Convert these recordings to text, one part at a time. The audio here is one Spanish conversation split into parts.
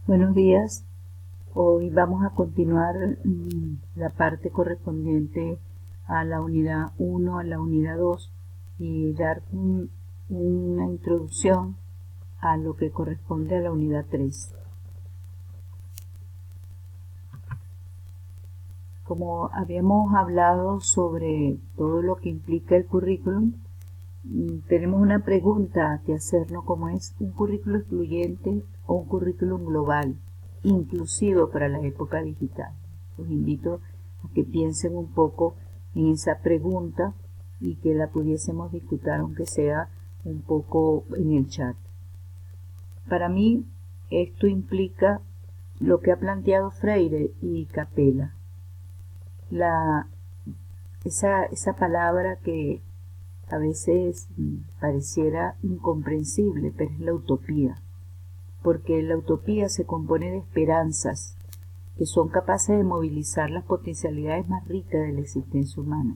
Buenos días. Hoy vamos a continuar la parte correspondiente a la unidad 1, a la unidad 2 y dar una introducción a lo que corresponde a la unidad 3. Como habíamos hablado sobre todo lo que implica el currículum, tenemos una pregunta que hacernos, como es un currículo excluyente o un currículum global, inclusivo para la época digital. Los invito a que piensen un poco en esa pregunta y que la pudiésemos discutir, aunque sea un poco en el chat. Para mí, esto implica lo que ha planteado Freire y Capella. Esa palabra que a veces pareciera incomprensible, pero es la utopía, porque la utopía se compone de esperanzas que son capaces de movilizar las potencialidades más ricas de la existencia humana.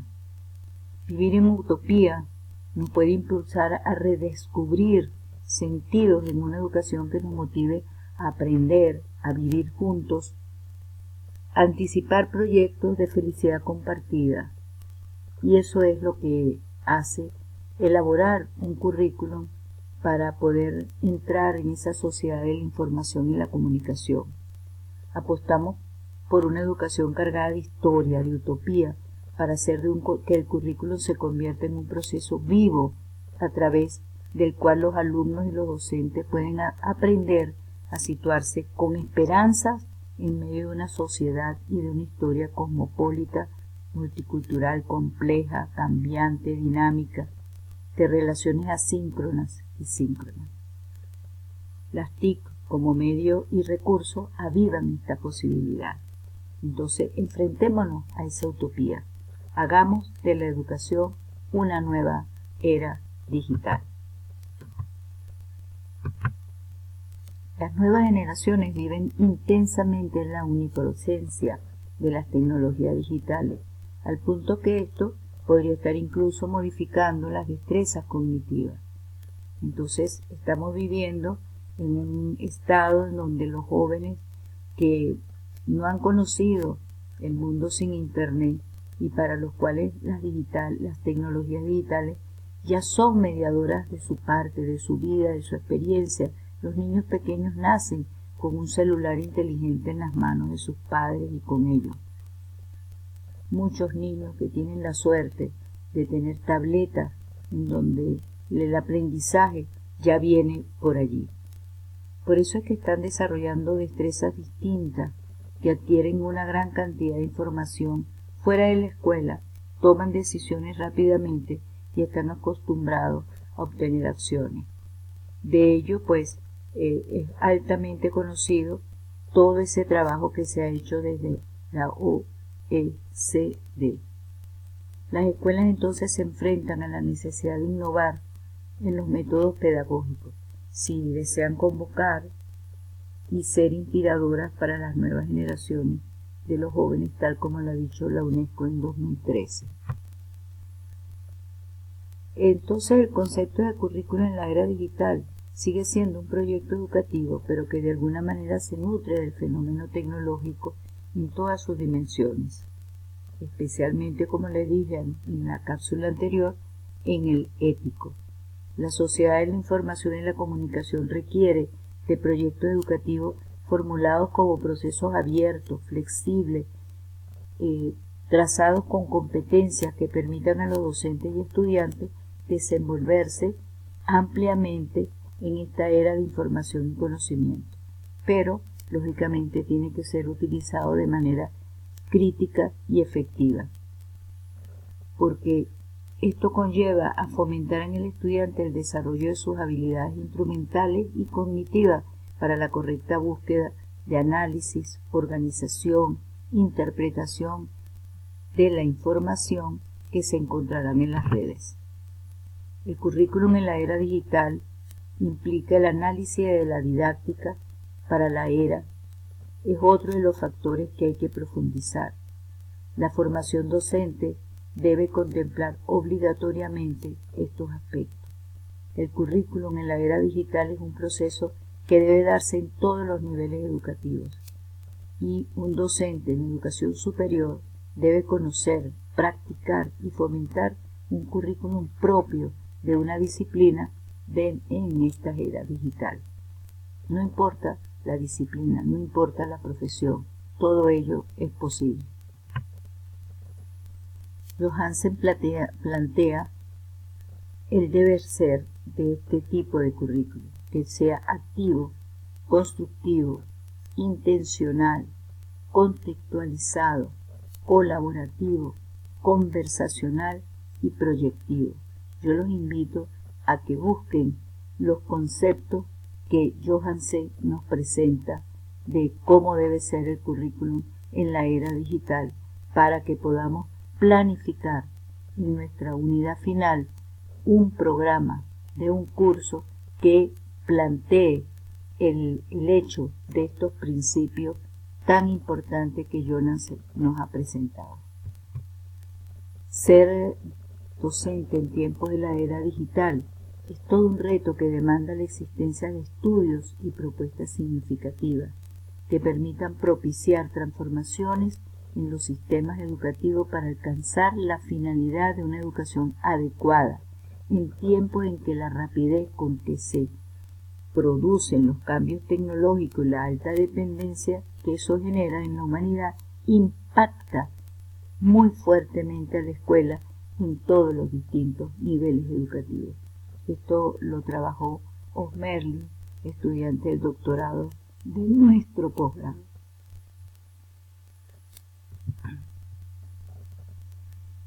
Vivir en utopía nos puede impulsar a redescubrir sentidos en una educación que nos motive a aprender, a vivir juntos, a anticipar proyectos de felicidad compartida. Y eso es lo que hace elaborar un currículum para poder entrar en esa sociedad de la información y la comunicación. Apostamos por una educación cargada de historia, de utopía, para hacer que el currículum se convierta en un proceso vivo a través del cual los alumnos y los docentes pueden aprender a situarse con esperanzas en medio de una sociedad y de una historia cosmopolita, multicultural, compleja, cambiante, dinámica, de relaciones asíncronas y síncronas. Las TIC como medio y recurso avivan esta posibilidad. Entonces, enfrentémonos a esa utopía. Hagamos de la educación una nueva era digital. Las nuevas generaciones viven intensamente en la omnipresencia de las tecnologías digitales, al punto que esto podría estar incluso modificando las destrezas cognitivas. Entonces, estamos viviendo en un estado en donde los jóvenes que no han conocido el mundo sin Internet y para los cuales las tecnologías digitales ya son mediadoras de su parte, de su vida, de su experiencia. Los niños pequeños nacen con un celular inteligente en las manos de sus padres y con ellos. Muchos niños que tienen la suerte de tener tabletas en donde el aprendizaje ya viene por allí. Por eso es que están desarrollando destrezas distintas que adquieren una gran cantidad de información fuera de la escuela, toman decisiones rápidamente y están acostumbrados a obtener acciones. De ello, pues, es altamente conocido todo ese trabajo que se ha hecho desde la OECD. Las escuelas entonces se enfrentan a la necesidad de innovar en los métodos pedagógicos si desean convocar y ser inspiradoras para las nuevas generaciones de los jóvenes, tal como lo ha dicho la UNESCO en 2013. Entonces, el concepto de currículo en la era digital sigue siendo un proyecto educativo, pero que de alguna manera se nutre del fenómeno tecnológico en todas sus dimensiones, especialmente, como le dije en la cápsula anterior, en el ético. La sociedad de la información y la comunicación requiere de proyectos educativos formulados como procesos abiertos, flexibles, trazados con competencias que permitan a los docentes y estudiantes desenvolverse ampliamente en esta era de información y conocimiento. Pero, lógicamente, tiene que ser utilizado de manera crítica y efectiva, porque esto conlleva a fomentar en el estudiante el desarrollo de sus habilidades instrumentales y cognitivas para la correcta búsqueda de análisis, organización, interpretación de la información que se encontrarán en las redes. El currículum en la era digital implica el análisis de la didáctica para la era. Es otro de los factores que hay que profundizar. La formación docente debe contemplar obligatoriamente estos aspectos. El currículum en la era digital es un proceso que debe darse en todos los niveles educativos. Y un docente en educación superior debe conocer, practicar y fomentar un currículum propio de una disciplina en esta era digital. No importa la disciplina, no importa la profesión, todo ello es posible. Johansen plantea el deber ser de este tipo de currículum, que sea activo, constructivo, intencional, contextualizado, colaborativo, conversacional y proyectivo. Yo los invito a que busquen los conceptos que Johansen nos presenta de cómo debe ser el currículum en la era digital para que podamos planificar en nuestra unidad final un programa de un curso que plantee el hecho de estos principios tan importantes que Johansen nos ha presentado. Ser docente en tiempos de la era digital es todo un reto que demanda la existencia de estudios y propuestas significativas que permitan propiciar transformaciones en los sistemas educativos para alcanzar la finalidad de una educación adecuada en tiempos en que la rapidez con que se producen los cambios tecnológicos y la alta dependencia que eso genera en la humanidad impacta muy fuertemente a la escuela en todos los distintos niveles educativos. Esto lo trabajó Osmerli, estudiante del doctorado de nuestro posgrado.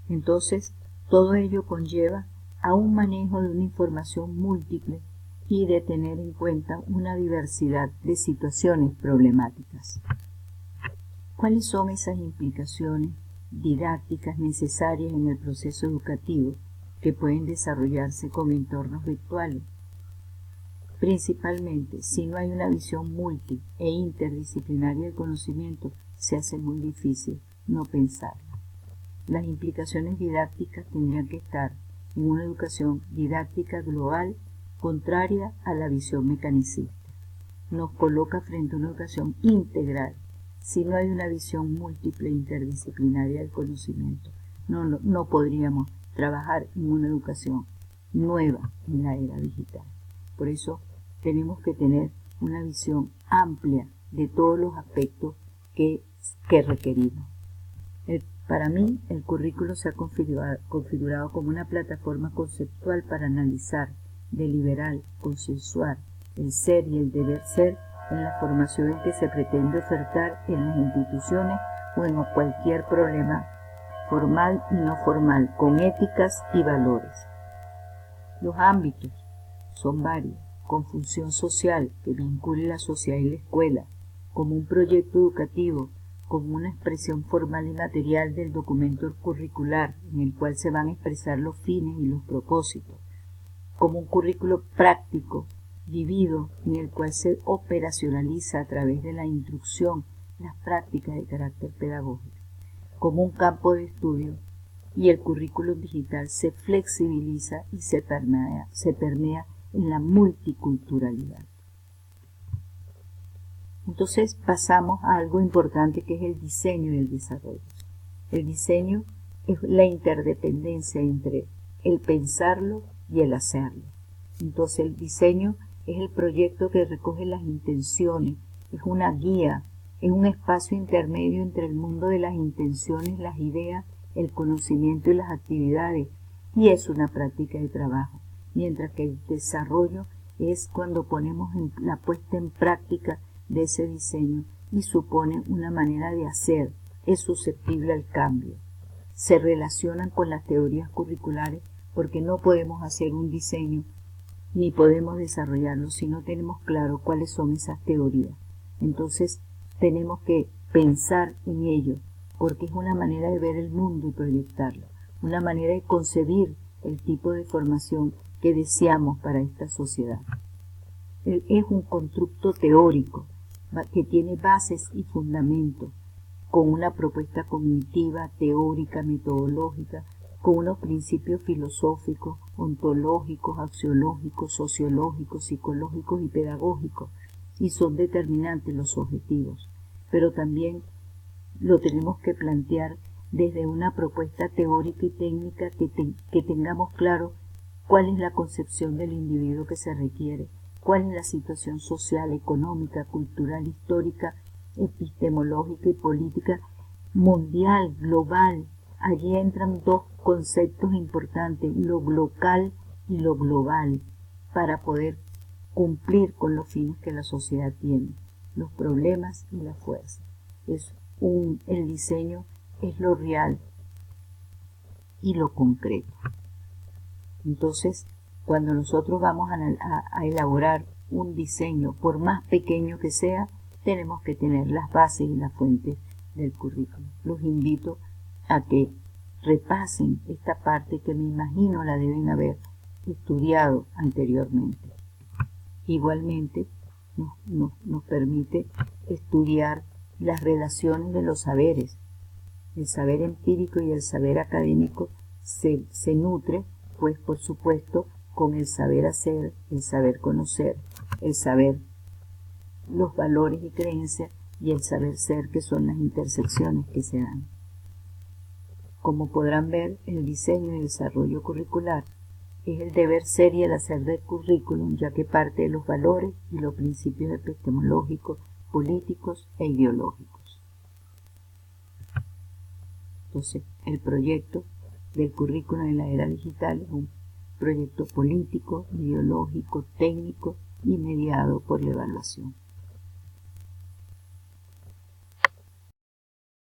Entonces, todo ello conlleva a un manejo de una información múltiple y de tener en cuenta una diversidad de situaciones problemáticas. ¿Cuáles son esas implicaciones didácticas necesarias en el proceso educativo que pueden desarrollarse con entornos virtuales? Principalmente, si no hay una visión multi e interdisciplinaria del conocimiento, se hace muy difícil no pensarla. Las implicaciones didácticas tendrían que estar en una educación didáctica global contraria a la visión mecanicista. Nos coloca frente a una educación integral si no hay una visión múltiple e interdisciplinaria del conocimiento. No podríamos trabajar en una educación nueva en la era digital. Por eso tenemos que tener una visión amplia de todos los aspectos que requerimos. Para mí, el currículo se ha configurado como una plataforma conceptual para analizar, deliberar, consensuar el ser y el deber ser en la formación en que se pretende ofertar en las instituciones o en cualquier problema formal y no formal, con éticas y valores. Los ámbitos son varios, con función social que vincule la sociedad y la escuela, como un proyecto educativo, como una expresión formal y material del documento curricular en el cual se van a expresar los fines y los propósitos, como un currículo práctico, vivido, en el cual se operacionaliza a través de la instrucción las prácticas de carácter pedagógico, como un campo de estudio, y el currículum digital se flexibiliza y se permea en la multiculturalidad. Entonces pasamos a algo importante que es el diseño y el desarrollo. El diseño es la interdependencia entre el pensarlo y el hacerlo. Entonces el diseño es el proyecto que recoge las intenciones, es una guía, es un espacio intermedio entre el mundo de las intenciones, las ideas, el conocimiento y las actividades, y es una práctica de trabajo, mientras que el desarrollo es cuando ponemos la puesta en práctica de ese diseño y supone una manera de hacer, es susceptible al cambio. Se relacionan con las teorías curriculares porque no podemos hacer un diseño ni podemos desarrollarlo si no tenemos claro cuáles son esas teorías. Entonces tenemos que pensar en ello porque es una manera de ver el mundo y proyectarlo, una manera de concebir el tipo de formación que deseamos para esta sociedad. Es un constructo teórico que tiene bases y fundamentos, con una propuesta cognitiva, teórica, metodológica, con unos principios filosóficos, ontológicos, axiológicos, sociológicos, psicológicos y pedagógicos, y son determinantes los objetivos, pero también lo tenemos que plantear desde una propuesta teórica y técnica que tengamos claro cuál es la concepción del individuo que se requiere, cuál es la situación social, económica, cultural, histórica, epistemológica y política mundial, global. Allí entran dos conceptos importantes, lo local y lo global, para poder cumplir con los fines que la sociedad tiene, los problemas y la fuerza. El diseño es lo real y lo concreto. Entonces, cuando nosotros vamos a elaborar un diseño, por más pequeño que sea, tenemos que tener las bases y las fuentes del currículo. Los invito a que repasen esta parte que me imagino la deben haber estudiado anteriormente. Igualmente, nos permite estudiar las relaciones de los saberes. El saber empírico y el saber académico se nutre, pues por supuesto, con el saber hacer, el saber conocer, el saber los valores y creencias y el saber ser, que son las intersecciones que se dan. Como podrán ver, el diseño y desarrollo curricular es el deber ser y el hacer del currículum, ya que parte de los valores y los principios epistemológicos, políticos e ideológicos. Entonces, el proyecto del currículum en la era digital es un proyecto político, ideológico, técnico y mediado por la evaluación.